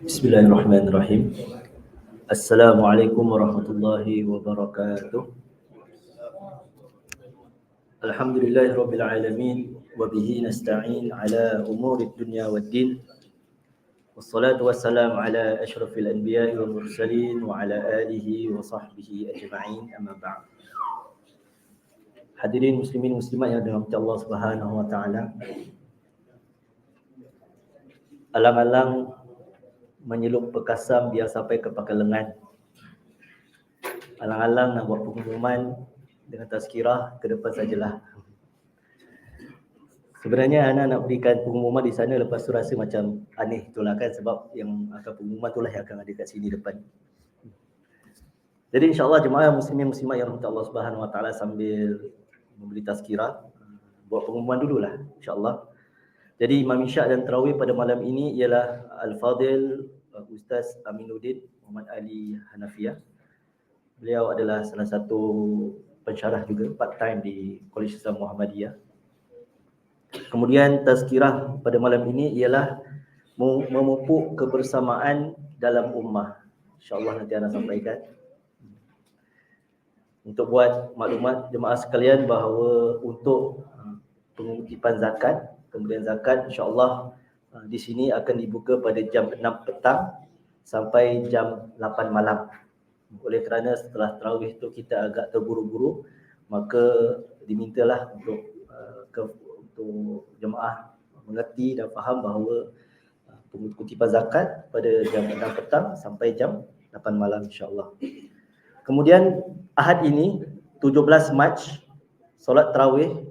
Bismillahirrahmanirrahim. Assalamualaikum warahmatullahi wabarakatuh. Alhamdulillahirabbil alamin wa bihi nasta'in ala umurid dunya waddin. Wassalatu wassalamu ala asyrafil anbiya'i wal mursalin wa ala alihi wa sahbihi ajma'in, amma ba'd. Hadirin muslimin muslimat yang dirahmati Allah Subhanahu wa taala. Alang-alang menyeluk perkasam biar sampai ke pangkal lengan. Alang-alang nak buat pengumuman dengan tazkirah ke depan sajalah. Sebenarnya Ana nak berikan pengumuman di sana, lepas tu rasa macam aneh itulah kan, sebab yang akan pengumuman itulah yang akan ada kat sini depan. Jadi insya-Allah jemaah muslimin muslimat yang rahmat Allah Subhanahu wa taala, sambil memberi tazkirah, buat pengumuman dululah insya-Allah. Jadi Imam Isyak dan Tarawih pada malam ini ialah Al-Fadil Ustaz Aminuddin Muhammad Ali Hanafiyah. Beliau adalah salah satu pensyarah juga part time di College Islam Muhammadiyah. Kemudian tazkirah pada malam ini ialah memupuk kebersamaan dalam ummah. InsyaAllah nanti Ana sampaikan. Untuk buat maklumat jemaah sekalian bahawa untuk pengutipan zakat, pemberian zakat insya-Allah di sini akan dibuka pada jam 6 petang sampai jam 8 malam. Oleh kerana setelah tarawih tu kita agak terburu-buru, maka dimintalah untuk jemaah mengerti dan faham bahawa pengutipan zakat pada jam 6 petang sampai jam 8 malam insya-Allah. Kemudian Ahad ini 17 Mac solat tarawih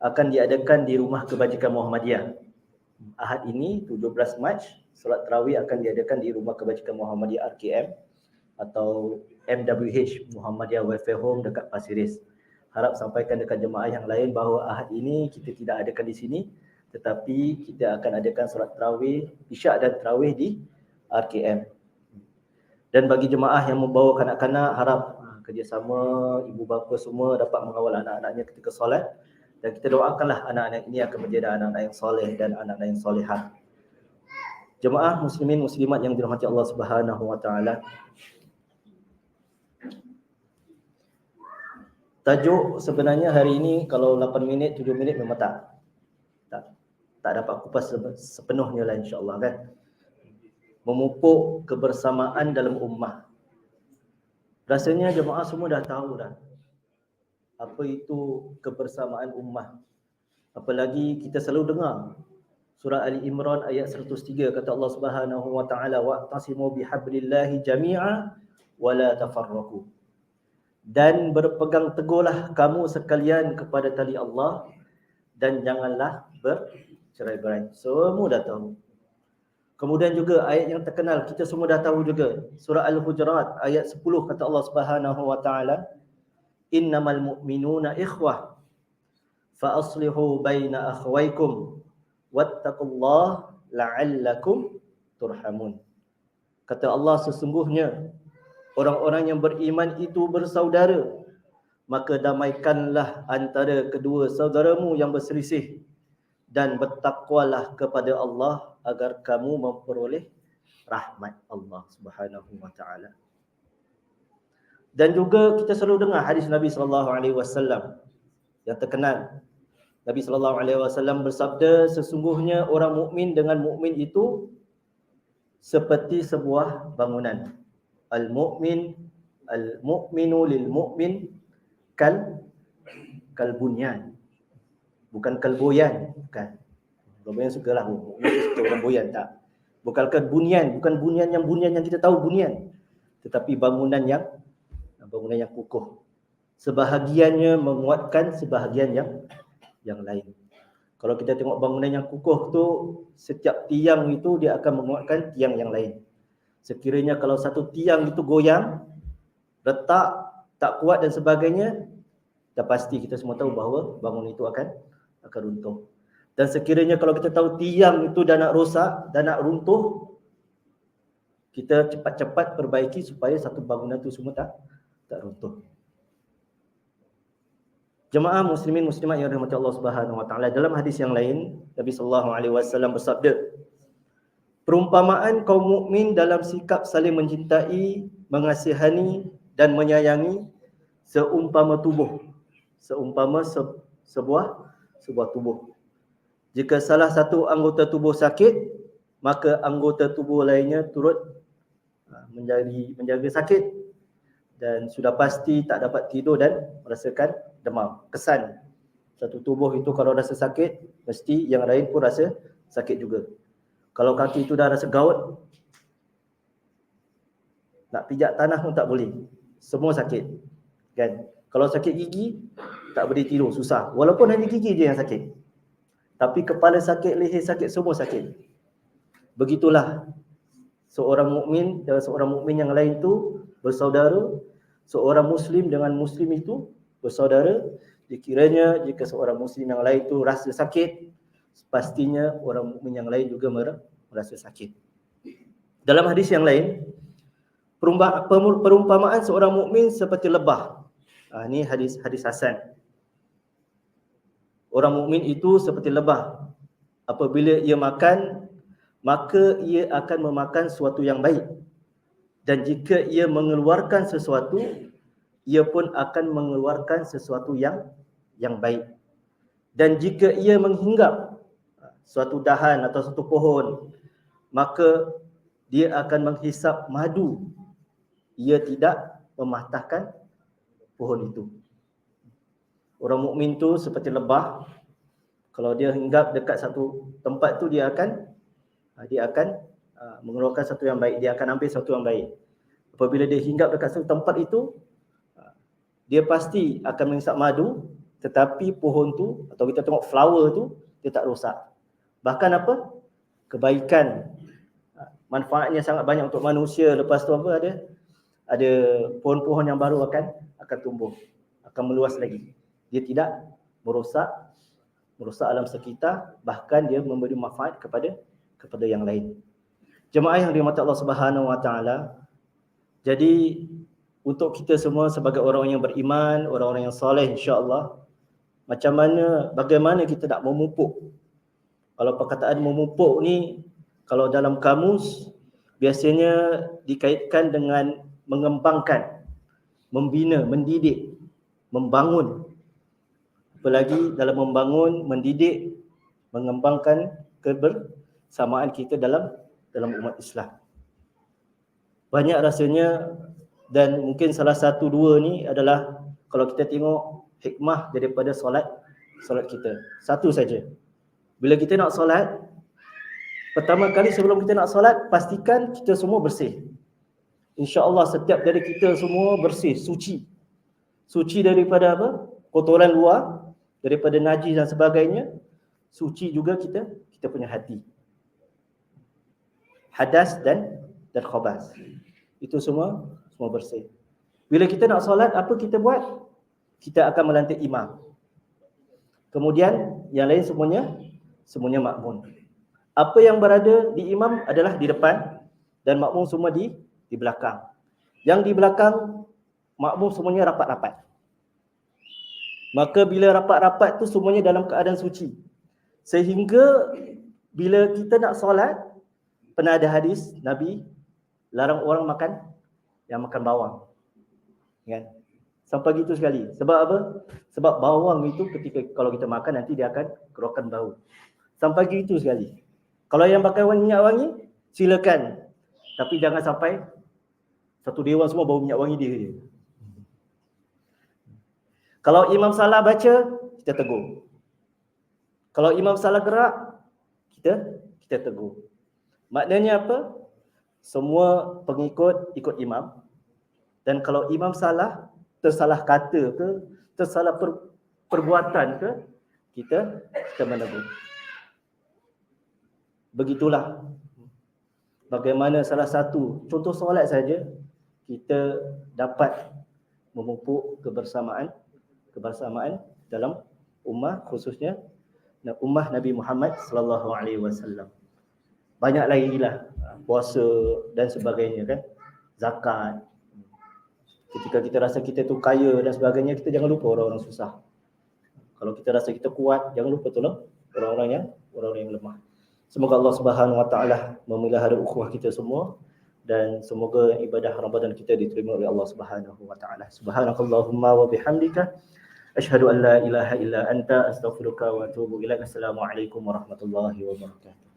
akan diadakan di Rumah Kebajikan Muhammadiyah. Ahad ini 17 Mac solat tarawih akan diadakan di Rumah Kebajikan Muhammadiyah RKM atau MWH Muhammadiyah Welfare Home dekat Pasir Ris. Harap sampaikan dekat jemaah yang lain bahawa Ahad ini kita tidak adakan di sini, tetapi kita akan adakan solat tarawih, isyak dan tarawih di RKM. Dan bagi jemaah yang membawa kanak-kanak, harap kerjasama ibu bapa semua dapat mengawal anak-anaknya ketika solat. Dan kita doakanlah anak-anak ini akan menjadi anak-anak yang soleh dan anak-anak yang solehah. Jemaah muslimin muslimat yang dirahmati Allah Subhanahu wa taala. Tajuk sebenarnya hari ini kalau 8 minit, 7 minit memang tak dapat kupas sepenuhnya lah insya-Allah kan. Memupuk kebersamaan dalam ummah. Rasanya jemaah semua dah tahu dah apa itu kebersamaan ummah. Apalagi kita selalu dengar surah Ali Imran ayat 103, kata Allah Subhanahu wa taala, wa'tasimu bihablillahi jami'a wa la tafarraqu. Dan berpegang teguhlah kamu sekalian kepada tali Allah dan janganlah bercerai-berai. Semua dah tahu. Kemudian juga ayat yang terkenal kita semua dah tahu juga, surah Al-Hujurat ayat 10, kata Allah Subhanahu wa taala, innamal mu'minuna ikhwah fa aslihu baina akhwaykum wattaqullaha la'allakum turhamun. Kata Allah, sesungguhnya orang-orang yang beriman itu bersaudara, maka damaikanlah antara kedua saudaramu yang berselisih dan bertakwalah kepada Allah agar kamu memperoleh rahmat Allah Subhanahu wa taala. Dan juga kita selalu dengar hadis Nabi sallallahu alaihi wasallam yang terkenal. Nabi sallallahu alaihi wasallam bersabda, sesungguhnya orang mukmin dengan mukmin itu seperti sebuah bangunan. Al-mu'minu lil mu'min kal bunyan. Bukan kalboyan, bukan. Kalboyan sukalah mukmin suka orang boyan, tak. Bukan bunyan yang kita tahu bunyan, tetapi bangunan yang kukuh. Sebahagiannya menguatkan sebahagian yang lain. Kalau kita tengok bangunan yang kukuh tu, setiap tiang itu dia akan menguatkan tiang yang lain. Sekiranya kalau satu tiang itu goyang, retak, tak kuat dan sebagainya, dah pasti kita semua tahu bahawa bangunan itu akan runtuh. Dan sekiranya kalau kita tahu tiang itu dah nak rosak, dah nak runtuh, kita cepat-cepat perbaiki supaya satu bangunan itu semua tak runtuh. Jemaah muslimin muslimat yang dirahmati Allah Subhanahu wa taala, dalam hadis yang lain Nabi sallallahu alaihi wasallam bersabda, Perumpamaan kaum mukmin dalam sikap saling mencintai, mengasihani dan menyayangi seumpama tubuh. Seumpama sebuah tubuh. Jika salah satu anggota tubuh sakit, maka anggota tubuh lainnya turut menjaga sakit, dan sudah pasti tak dapat tidur dan merasakan demam. Kesan satu tubuh itu kalau rasa sakit, mesti yang lain pun rasa sakit juga. Kalau kaki itu dah rasa gaut, nak pijak tanah pun tak boleh. Semua sakit. Kan? Kalau sakit gigi, tak boleh tidur, susah. Walaupun hanya gigi je yang sakit. Tapi kepala sakit, leher sakit, semua sakit. Begitulah seorang mukmin dan seorang mukmin yang lain itu bersaudara, seorang muslim dengan muslim itu bersaudara. Dikiranya jika seorang muslim yang lain itu rasa sakit, pastinya orang mukmin yang lain juga merasa sakit. Dalam hadis yang lain, perumpamaan seorang mukmin seperti lebah. Ini hadis hasan. Orang mukmin itu seperti lebah. Apabila ia makan, maka ia akan memakan sesuatu yang baik. Dan jika ia mengeluarkan sesuatu, ia pun akan mengeluarkan sesuatu yang baik. Dan jika ia menghinggap suatu dahan atau suatu pohon, maka dia akan menghisap madu. Ia tidak mematahkan pohon itu. Orang mukmin tu seperti lebah. Kalau dia hinggap dekat satu tempat tu, dia akan mengeluarkan satu yang baik. Dia akan ambil satu yang baik. Apabila dia hinggap dekat satu tempat itu, dia pasti akan menghisap madu, tetapi pohon tu atau kita tengok flower tu, dia tak rosak. Bahkan apa? Kebaikan, manfaatnya sangat banyak untuk manusia. Lepas tu apa, ada pohon-pohon yang baru akan tumbuh, akan meluas lagi. Dia tidak merosak alam sekitar, bahkan dia memberi manfaat kepada yang lain. Jemaah yang dirahmati Allah Subhanahu wa taala, jadi untuk kita semua sebagai orang yang beriman, orang-orang yang soleh insya-Allah, bagaimana kita nak memupuk. Kalau perkataan memupuk ni, kalau dalam kamus biasanya dikaitkan dengan mengembangkan, membina, mendidik, membangun. Apalagi dalam membangun, mendidik, mengembangkan kebersamaan kita dalam umat Islam. Banyak rasanya, dan mungkin salah satu dua ni adalah kalau kita tengok hikmah daripada solat kita. Satu saja. Bila kita nak solat, pertama kali sebelum kita nak solat, pastikan kita semua bersih. InsyaAllah setiap dari kita semua bersih, suci. Suci daripada apa? Kotoran luar, daripada najis dan sebagainya. Suci juga kita punya hati. Hadas dan khabas. Itu semua bersih. Bila kita nak solat, apa kita buat? Kita akan melantik imam. Kemudian yang lain semuanya makmum. Apa yang berada di imam adalah di depan dan makmum semua di belakang. Yang di belakang makmum semuanya rapat-rapat. Maka bila rapat-rapat tu semuanya dalam keadaan suci. Sehingga bila kita nak solat, pernah ada hadis Nabi larang orang makan bawang. Kan? Sampai gitu sekali. Sebab apa? Sebab bawang itu ketika kalau kita makan nanti dia akan keluarkan bau. Sampai gitu sekali. Kalau yang pakai minyak wangi, silakan. Tapi jangan sampai satu dewan semua bau minyak wangi dia. Kalau imam salah baca, kita tegur. Kalau imam salah gerak, kita tegur. Maknanya apa? Semua pengikut ikut imam. Dan kalau imam salah, tersalah kata ke, tersalah perbuatan ke, kita menegur. Begitulah bagaimana salah satu contoh solat saja kita dapat memupuk kebersamaan dalam ummah, khususnya ummah Nabi Muhammad sallallahu alaihi wasallam. Banyak lagi lah, puasa dan sebagainya kan, zakat. Ketika kita rasa kita tu kaya dan sebagainya, kita jangan lupa orang-orang susah. Kalau kita rasa kita kuat, jangan lupa tolong orang-orang yang lemah. Semoga Allah Subhanahu Wa Taala memelihara ukhuwah kita semua dan semoga ibadah Ramadan kita diterima oleh Allah Subhanahu Wa Taala. Subhanakallahumma wa bihamdika asyhadu an la ilaha illa anta astaghfiruka wa atubu ilaik. Assalamualaikum warahmatullahi wabarakatuh.